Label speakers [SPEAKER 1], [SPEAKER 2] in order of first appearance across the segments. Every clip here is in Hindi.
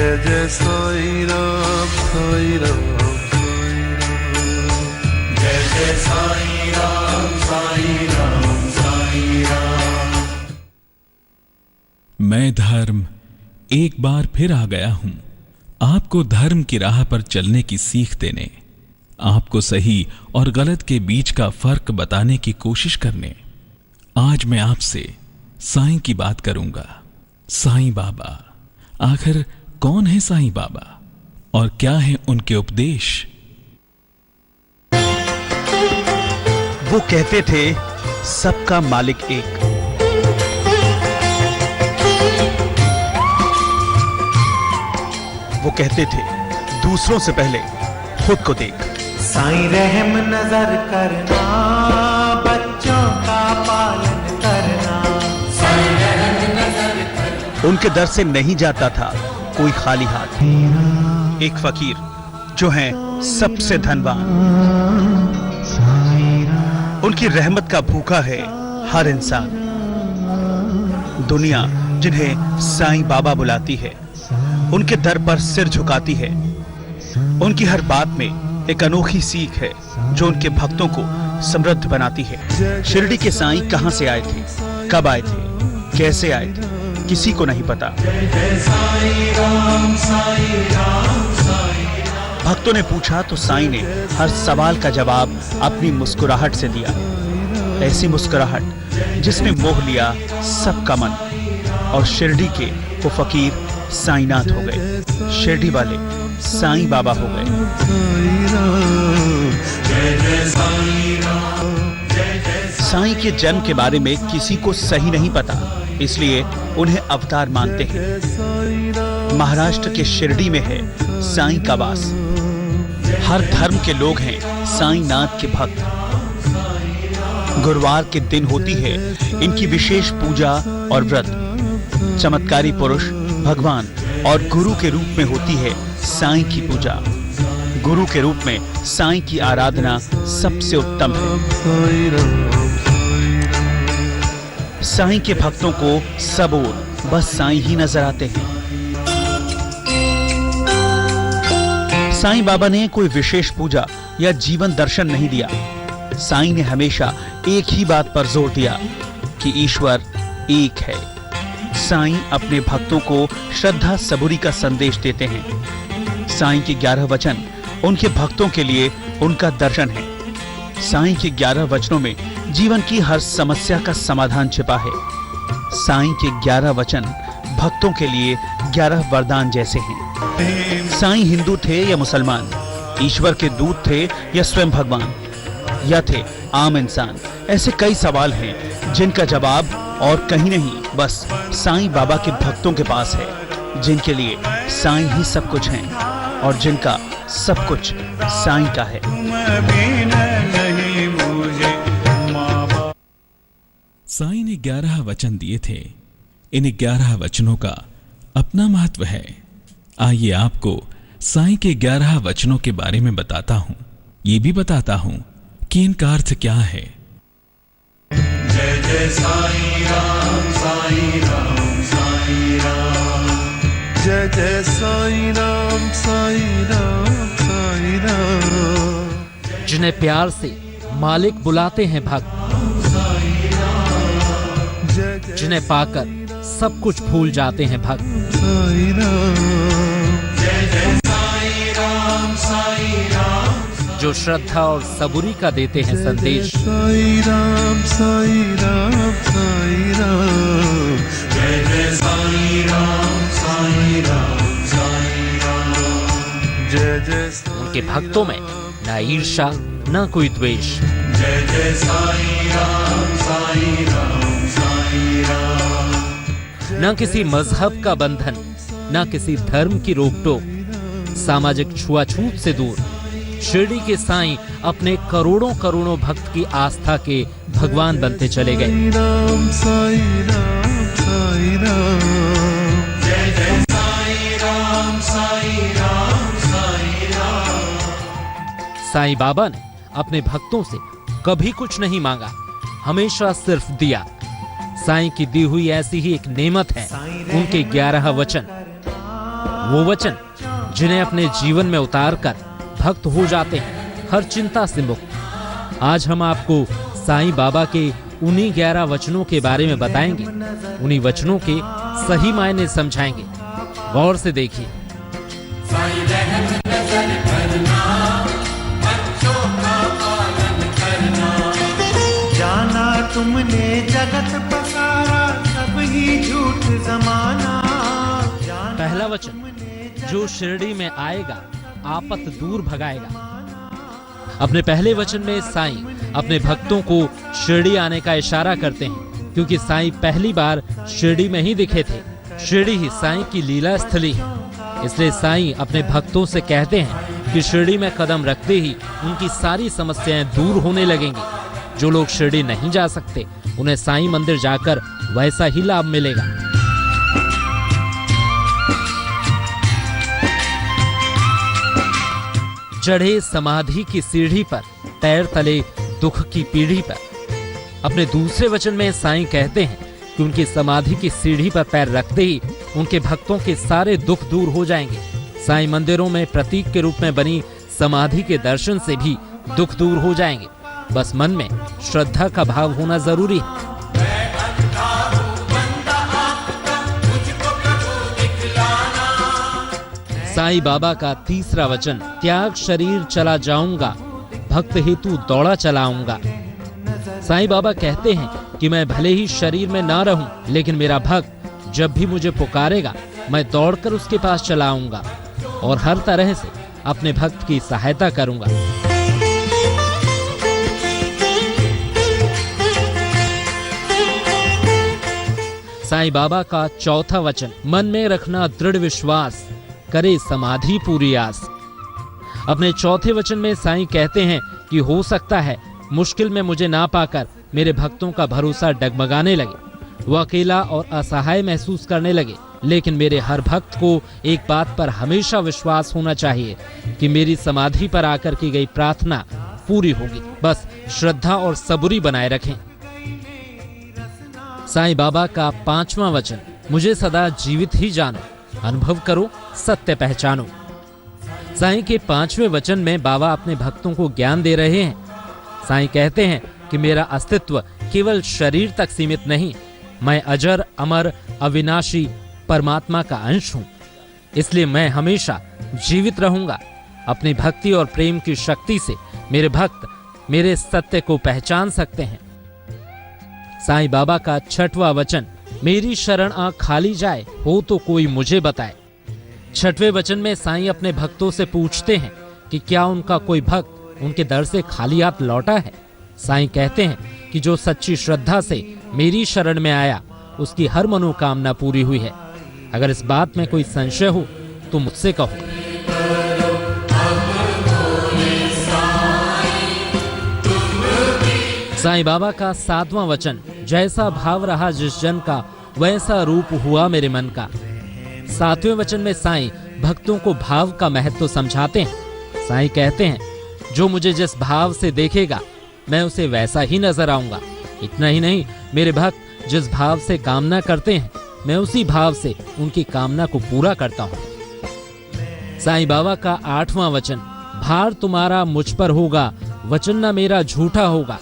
[SPEAKER 1] जय जय साईं राम साईं राम साईं राम। जय जय साईं राम साईं राम साईं राम।
[SPEAKER 2] मैं धर्म एक बार फिर आ गया हूं, आपको धर्म की राह पर चलने की सीख देने, आपको सही और गलत के बीच का फर्क बताने की कोशिश करने। आज मैं आपसे साईं की बात करूंगा। साईं बाबा, आखिर कौन है साईं बाबा और क्या है उनके उपदेश?
[SPEAKER 3] वो कहते थे सबका मालिक एक। वो कहते थे दूसरों से पहले खुद को देख।
[SPEAKER 4] साईं रहम नजर करना, बच्चों का पालन करना। साईं रहम नजर करना।
[SPEAKER 3] उनके दर से नहीं जाता था कोई खाली हाथ। एक फकीर जो है सबसे धनवान, उनकी रहमत का भूखा है हर इंसान। दुनिया जिन्हें साईं बाबा बुलाती है, उनके दर पर सिर झुकाती है। उनकी हर बात में एक अनोखी सीख है जो उनके भक्तों को समृद्ध बनाती है। शिरडी के साईं कहां से आए थे, कब आए थे, कैसे आए थे, किसी को नहीं पता। भक्तों ने पूछा तो साईं ने हर सवाल का जवाब अपनी मुस्कुराहट से दिया। ऐसी मुस्कुराहट जिसने मोह लिया सबका मन, और शिरडी के वो फकीर साईनाथ हो गए। शिरडी वाले साईं बाबा हो गए। साईं के जन्म के बारे में किसी को सही नहीं पता, इसलिए उन्हें अवतार मानते हैं। महाराष्ट्र के शिरडी में है साईं का वास। हर धर्म के लोग हैं साईनाथ के भक्त। गुरुवार के दिन होती है इनकी विशेष पूजा और व्रत। चमत्कारी पुरुष भगवान और गुरु के रूप में होती है साईं की पूजा। गुरु के रूप में साईं की आराधना सबसे उत्तम है। साईं के भक्तों को सब ओर बस साईं ही नजर आते हैं। साईं बाबा ने कोई विशेष पूजा या जीवन दर्शन नहीं दिया। साईं ने हमेशा एक ही बात पर जोर दिया कि ईश्वर एक है। साईं अपने भक्तों को श्रद्धा सबूरी का संदेश देते हैं। साईं के 11 वचन उनके भक्तों के लिए उनका दर्शन है। साईं के 11 वचनों में जीवन की हर समस्या का समाधान छिपा है। साईं के 11 वचन भक्तों के लिए 11 वरदान जैसे हैं। साईं हिंदू थे या मुसलमान, ईश्वर के दूत थे या स्वयं भगवान, या थे आम इंसान? ऐसे कई सवाल हैं जिनका जवाब और कहीं नहीं, बस साईं बाबा के भक्तों के पास है, जिनके लिए साईं ही सब कुछ हैं और जिनका सब कुछ साईं का है।
[SPEAKER 2] साईं ने 11 वचन दिए थे। इन 11 वचनों का अपना महत्व है। आइए आपको साईं के 11 वचनों के बारे में बताता हूं। ये भी बताता हूं कि इनका अर्थ क्या है।
[SPEAKER 1] जय जय साईं राम साईं राम साईं राम। जय जय साईं राम साईं राम साईं राम।
[SPEAKER 5] जिन्हें प्यार से मालिक बुलाते हैं भक्त, जिन्हें पाकर सब कुछ भूल जाते हैं भक्त।
[SPEAKER 1] साईं राम।
[SPEAKER 4] जय जय साईं राम साईं राम।
[SPEAKER 5] जो श्रद्धा और सबूरी का देते हैं संदेश।
[SPEAKER 1] साईं राम साईं राम साईं राम। जय जय साईं राम साईं राम साईं राम। जय जय
[SPEAKER 5] उनके भक्तों में न ईर्ष्या न कोई द्वेष।
[SPEAKER 1] जय जय साईं राम साईं राम साईं राम।
[SPEAKER 5] न किसी मजहब का बंधन, न किसी धर्म की रोक-टोक। सामाजिक छुआछूत से दूर शिरडी के साईं अपने करोड़ों करोड़ों भक्त की आस्था के भगवान बनते चले गए।
[SPEAKER 1] राम साईं राम साईं राम।
[SPEAKER 4] जय जय साईं राम साईं राम साईं राम।
[SPEAKER 5] साईं बाबा ने अपने भक्तों से कभी कुछ नहीं मांगा, हमेशा सिर्फ दिया। साईं की दी हुई ऐसी ही एक नेमत है उनके 11 वचन। वो वचन जिन्हें अपने जीवन में उतारकर भक्त हो जाते हैं हर चिंता से मुक्त। आज हम आपको साईं बाबा के उन्हीं 11 वचनों के बारे में बताएंगे, उन्हीं वचनों के सही मायने समझाएंगे। गौर से देखिए।
[SPEAKER 4] जाना तुमने जगत पसारा, सब ही झूठ जमाना।
[SPEAKER 5] पहला वचन, जो शिरडी में आएगा आपत दूर भगाएगा। अपने पहले वचन में साईं अपने भक्तों को शिरडी आने का इशारा करते हैं, क्योंकि साईं पहली बार शिरडी में ही दिखे थे। शिरडी ही साईं की लीला स्थली है, इसलिए साईं अपने भक्तों से कहते हैं कि शिरडी में कदम रखते ही उनकी सारी समस्याएं दूर होने लगेंगी। जो लोग शिरडी नहीं जा सकते उन्हें साईं मंदिर जाकर वैसा ही लाभ मिलेगा। चढ़े समाधि की सीढ़ी पर, पैर तले दुख की पीढ़ी पर। अपने दूसरे वचन में साईं कहते हैं कि उनकी समाधि की सीढ़ी पर पैर रखते ही उनके भक्तों के सारे दुख दूर हो जाएंगे। साईं मंदिरों में प्रतीक के रूप में बनी समाधि के दर्शन से भी दुख दूर हो जाएंगे। बस मन में श्रद्धा का भाव होना जरूरी है। साईं बाबा का तीसरा वचन, त्याग शरीर चला जाऊंगा, भक्त हेतु दौड़ा चलाऊंगा। साईं बाबा कहते हैं कि मैं भले ही शरीर में ना रहूं, लेकिन मेरा भक्त जब भी मुझे पुकारेगा मैं दौड़कर उसके पास चला आऊंगा और हर तरह से अपने भक्त की सहायता करूंगा। साईं बाबा का चौथा वचन, मन में रखना दृढ़ विश्वास, करे समाधि पूरी आस। अपने चौथे वचन में साईं कहते हैं कि हो सकता है मुश्किल में मुझे ना पाकर मेरे भक्तों का भरोसा डगमगाने लगे, वो अकेला और असहाय महसूस करने लगे, लेकिन मेरे हर भक्त को एक बात पर हमेशा विश्वास होना चाहिए कि मेरी समाधि पर आकर की गई प्रार्थना पूरी होगी। बस श्रद्धा और सबूरी बनाए रखें। साईं बाबा का पांचवा वचन, मुझे सदा जीवित ही जानो, अनुभव करो सत्य पहचानो। साईं के पांचवें वचन में बाबा अपने भक्तों को ज्ञान दे रहे हैं। साईं कहते हैं कि मेरा अस्तित्व केवल शरीर तक सीमित नहीं, मैं अजर अमर अविनाशी परमात्मा का अंश हूं, इसलिए मैं हमेशा जीवित रहूंगा। अपनी भक्ति और प्रेम की शक्ति से मेरे भक्त मेरे सत्य को पहचान सकते हैं। साईं बाबा का छठवां वचन, मेरी शरण आ खाली जाए, हो तो कोई मुझे बताए। छठवें वचन में साईं अपने भक्तों से पूछते हैं कि क्या उनका कोई भक्त उनके दर से खाली हाथ लौटा है। साईं कहते हैं कि जो सच्ची श्रद्धा से मेरी शरण में आया उसकी हर मनोकामना पूरी हुई है। अगर इस बात में कोई संशय हो तो मुझसे कहो। साईं बाबा का सातवां वचन, जैसा भाव रहा जिस जन का वैसा रूप हुआ मेरे मन का। सातवें वचन में साईं भक्तों को भाव का महत्व समझाते हैं। साईं कहते हैं जो मुझे जिस भाव से देखेगा मैं उसे वैसा ही नजर आऊंगा। इतना ही नहीं, मेरे भक्त जिस भाव से कामना करते हैं मैं उसी भाव से उनकी कामना को पूरा करता हूं। साईं बाबा का आठवां वचन, भार तुम्हारा मुझ पर होगा, वचन न मेरा झूठा होगा।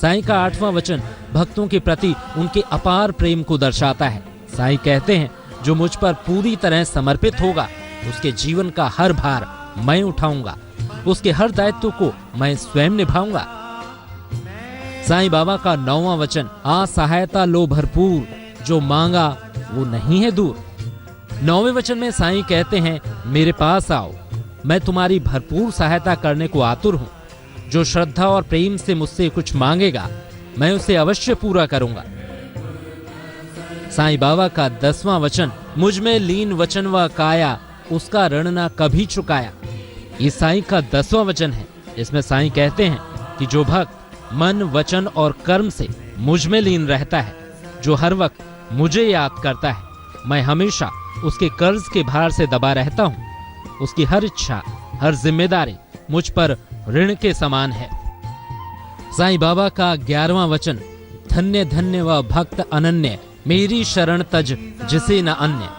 [SPEAKER 5] साईं का आठवां वचन भक्तों के प्रति उनके अपार प्रेम को दर्शाता है। साईं कहते हैं जो मुझ पर पूरी तरह समर्पित होगा उसके जीवन का हर भार मैं उठाऊंगा, उसके हर दायित्व को मैं स्वयं निभाऊंगा। साईं बाबा का नौवां वचन, आ सहायता लो भरपूर, जो मांगा वो नहीं है दूर। नौवें वचन में साईं कहते हैं मेरे पास आओ, मैं तुम्हारी भरपूर सहायता करने को आतुर हूं। जो श्रद्धा और प्रेम से मुझसे कुछ मांगेगा मैं उसे अवश्य पूरा करूंगा। साईं बाबा का 10वां वचन, मुझ में लीन वचन व काया, उसका ऋण ना कभी चुकाया। ये साईं का 10वां वचन है। इसमें साईं कहते हैं कि जो भक्त मन वचन और कर्म से मुझ में लीन रहता है, जो हर वक्त मुझे याद करता है, मैं हमेशा उसके कर्ज के भार से दबा रहता हूँ। उसकी हर इच्छा हर जिम्मेदारी मुझ पर ऋण के समान है। साईं बाबा का 11वां वचन, धन्य धन्य व भक्त अनन्य, मेरी शरण तज जिसे न अन्य।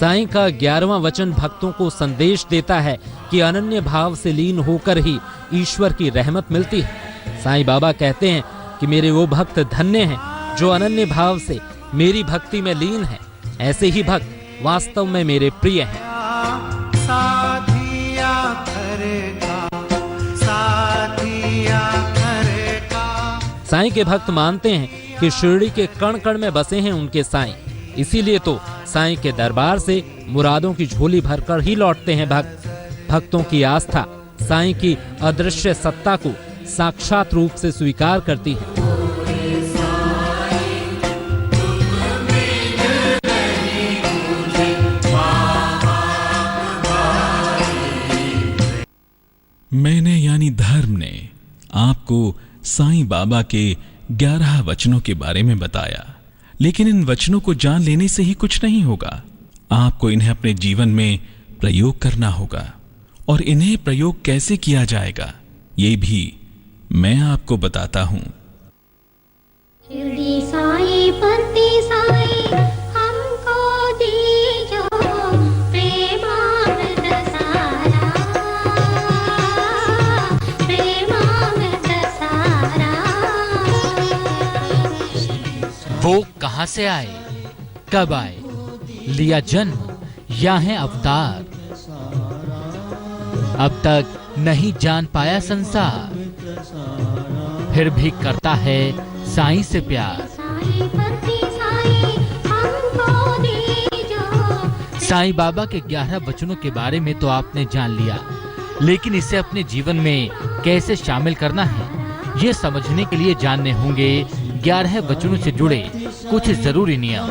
[SPEAKER 5] साईं का 11वां वचन भक्तों को संदेश देता है कि अनन्य भाव से लीन होकर ही ईश्वर की रहमत मिलती है। साईं बाबा कहते हैं कि मेरे वो भक्त धन्य हैं जो अनन्य भाव से मेरी भक्ति में लीन हैं। ऐसे ही भक्त वास्तव में मेरे प्रिय हैं।
[SPEAKER 4] साथिया करेगा, साथिया करेगा।
[SPEAKER 5] साईं के भक्त मानते हैं कि शिरडी के कण कण में बसे हैं उनके साईं। इसीलिए तो साईं के दरबार से मुरादों की झोली भरकर ही लौटते हैं भक्त। भक्तों की आस्था साईं की अदृश्य सत्ता को साक्षात रूप से स्वीकार करती है।
[SPEAKER 2] मैंने यानी धर्म ने आपको साईं बाबा के 11 वचनों के बारे में बताया, लेकिन इन वचनों को जान लेने से ही कुछ नहीं होगा। आपको इन्हें अपने जीवन में प्रयोग करना होगा। और इन्हें प्रयोग कैसे किया जाएगा ये भी मैं आपको बताता हूं।
[SPEAKER 6] शिरडी साईं पति साईं हमको दीजो प्रेमामृत सारा, प्रेमामृत सारा।
[SPEAKER 7] वो कहां से आए, कब आए, लिया जन्म या है अवतार, अब तक नहीं जान पाया संसार, फिर भी करता है साईं से प्यार।
[SPEAKER 6] साईं पति साईं हमको दीजो।
[SPEAKER 7] साईं बाबा के 11 वचनों के बारे में तो आपने जान लिया, लेकिन इसे अपने जीवन में कैसे शामिल करना है ये समझने के लिए जानने होंगे 11 वचनों से जुड़े कुछ जरूरी नियम।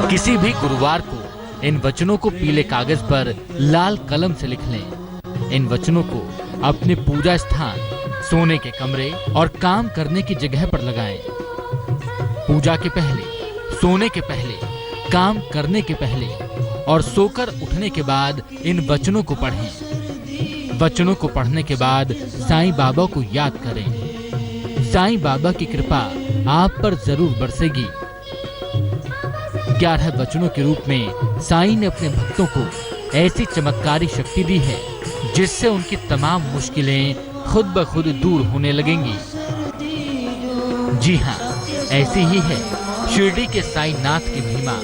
[SPEAKER 7] किसी भी गुरुवार को इन वचनों को पीले कागज पर लाल कलम से लिख लें। इन वचनों को अपने पूजा स्थान, सोने के कमरे और काम करने की जगह पर लगाएं। पूजा के पहले, सोने के पहले, काम करने के पहले और सोकर उठने के बाद इन वचनों को पढ़ें। वचनों को पढ़ने के बाद साईं बाबा को याद करें। साईं बाबा की कृपा आप पर जरूर बरसेगी। 11 वचनों के रूप में साईं ने अपने भक्तों को ऐसी चमत्कारी शक्ति दी है जिससे उनकी तमाम मुश्किलें खुद ब खुद दूर होने लगेंगी। जी हाँ, ऐसी ही है शिरडी के साईं नाथ की महिमा।